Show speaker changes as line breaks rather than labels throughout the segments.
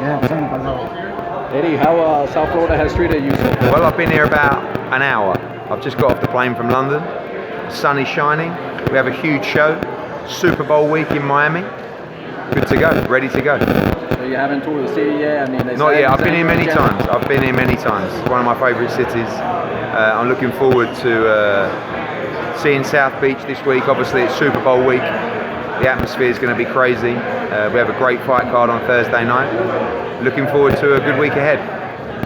Eddie, how South Florida has treated you so far?
Well, I've been here about an hour. I've just got off the plane from London. The sun is shining. We have a huge show. Super Bowl week in Miami. Good to go. Ready to go.
So you haven't toured the city yet? I mean,
not yet. I've been here many times. I've been here many times. It's one of my favourite cities. I'm looking forward to seeing South Beach this week. Obviously, it's Super Bowl week. The atmosphere is going to be crazy. We have a great fight card on Thursday night. Looking forward to a good week ahead.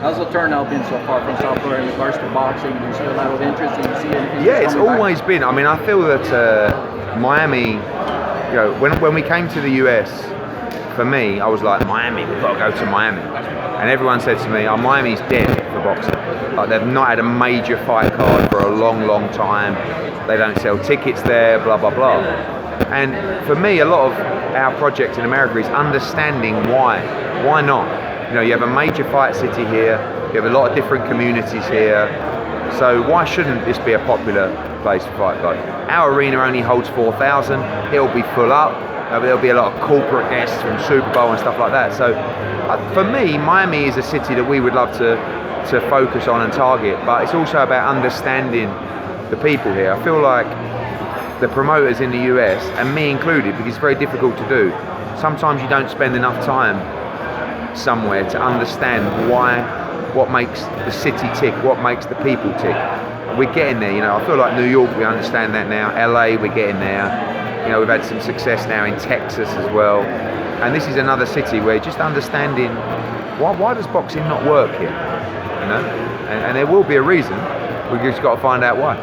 How's the turnout been so far from South Florida in regards to boxing? Do you see a lot of interest? Do you see anything?
Yeah, it's always been. I mean, I feel that Miami, you know, when we came to the US, for me, I was like, Miami, we've got to go to Miami. And everyone said to me, oh, Miami's dead for boxing. Like, they've not had a major fight card for a long, long time. They don't sell tickets there, blah, blah, blah. And for me, a lot of our project in America is understanding why. Why not? You know, you have a major fight city here, you have a lot of different communities here, so why shouldn't this be a popular place for fight card? Our arena only holds 4,000, it'll be full up, there'll be a lot of corporate guests from Super Bowl and stuff like that. So for me, Miami is a city that we would love to focus on and target, but it's also about understanding the people here. I feel like the promoters in the US, and me included, because it's very difficult to do, sometimes you don't spend enough time somewhere to understand what makes the city tick, what makes the people tick. We're getting there, you know. I feel like New York, we understand that now. LA, we're getting there. You know, we've had some success now in Texas as well. And this is another city where just understanding why does boxing not work here? You know, and there will be a reason. We've just got to find out why.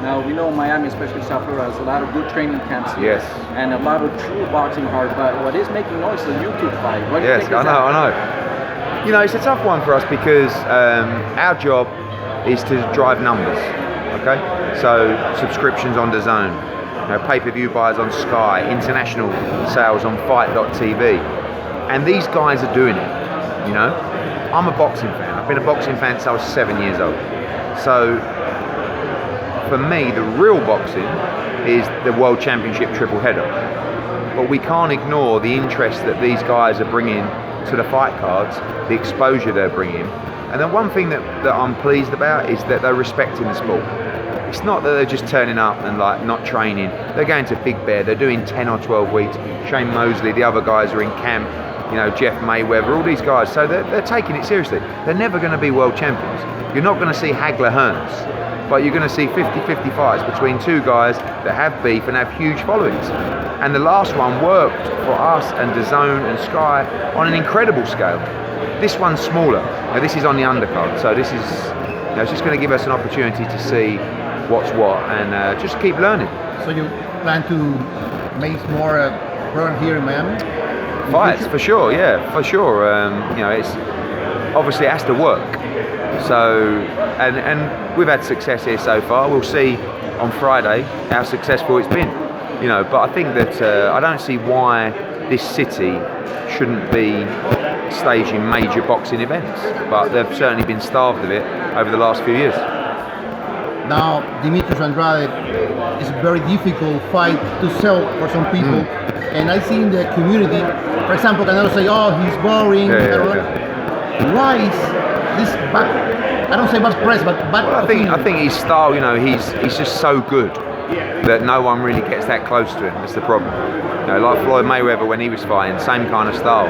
Now, we know Miami, especially South Florida, has a lot of good training camps here.
Yes.
And a lot of true boxing hard, but what is making noise is the YouTube fight. What do you think
I know. You know, it's a tough one for us because our job is to drive numbers, okay? So, subscriptions on DAZN, you know, pay-per-view buys on Sky, international sales on Fight.tv. And these guys are doing it, you know? I'm a boxing fan. I've been a boxing fan since I was 7 years old. So, for me, the real boxing is the World Championship triple header. But we can't ignore the interest that these guys are bringing to the fight cards, the exposure they're bringing. And the one thing that I'm pleased about is that they're respecting the sport. It's not that they're just turning up and like not training. They're going to Big Bear, they're doing 10 or 12 weeks. Shane Mosley, the other guys are in camp, you know, Jeff Mayweather, all these guys. So they're taking it seriously. They're never going to be world champions. You're not going to see Hagler Hearns. But you're going to see 50-50 fights between two guys that have beef and have huge followings. And the last one worked for us and DAZN and Sky on an incredible scale. This one's smaller. Now this is on the undercard, so this is, you know, it's just going to give us an opportunity to see what's what and just keep learning.
So you plan to make more program here in Miami?
Fights, for sure, yeah, for sure. You know, it's obviously it has to work. So, and we've had success here so far. We'll see on Friday how successful it's been. You know, but I think that I don't see why this city shouldn't be staging major boxing events. But they've certainly been starved of it over the last few years.
Now, Demetrius Andrade is a very difficult fight to sell for some people. And I see in the community, for example, Canelo say, oh, he's boring. Why is this bad? I don't say bad press, but bad.
Well, I think his style, you know, he's just so good that no one really gets that close to him. That's the problem. You know, like Floyd Mayweather when he was fighting, same kind of style.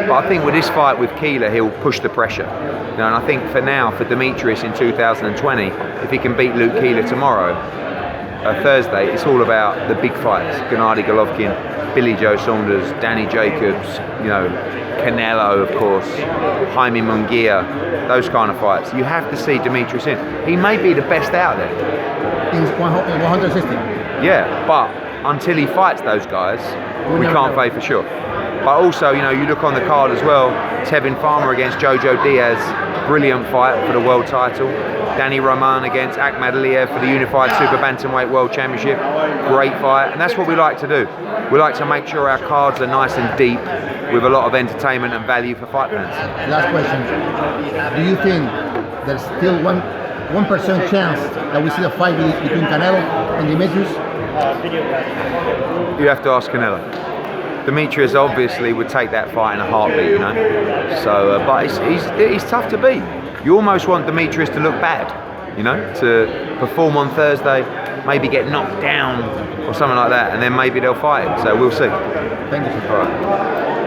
But I think with this fight with Keeler, he'll push the pressure. You know, and I think for now, for Demetrius in 2020, if he can beat Luke Keeler tomorrow, Thursday, it's all about the big fights. Gennady Golovkin, Billy Joe Saunders, Danny Jacobs, you know, Canelo, of course, Jaime Munguia, those kind of fights. You have to see Demetrius in. He may be the best out there.
In 160.
Yeah, but until he fights those guys, we can't say for sure. But also, you know, you look on the card as well, Tevin Farmer against Jojo Diaz, brilliant fight for the world title. Danny Roman against Ahmad Aliyev for the Unified Super Bantamweight World Championship, great fight. And that's what we like to do. We like to make sure our cards are nice and deep with a lot of entertainment and value for fight fans.
Last question. Do you think there's still 1% chance that we see a fight between Canelo and Demetrius?
You have to ask Canelo. Demetrius obviously would take that fight in a heartbeat, you know. So, but he's tough to beat. You almost want Demetrius to look bad, you know, to perform on Thursday, maybe get knocked down or something like that, and then maybe they'll fight him. So we'll see.
Thank you, sir.
All right.